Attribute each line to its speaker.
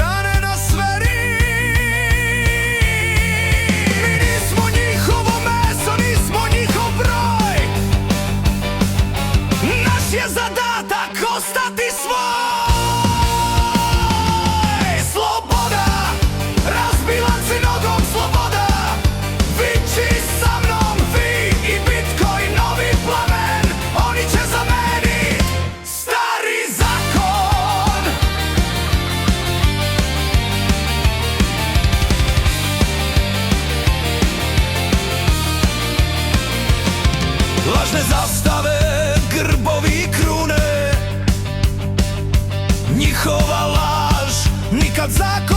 Speaker 1: strane nas veri. Mi nismo njihovo meso, nismo njihov broj. Naš je zadatak ostati svoj. Sloboda, razbila se nogom sloboda. Viči sa mnom, vi i Bitcoin, novi plamen. Oni će zameniti stari zakon. Lažne zastave, grbovi i krune. Njihova laž nikad zakon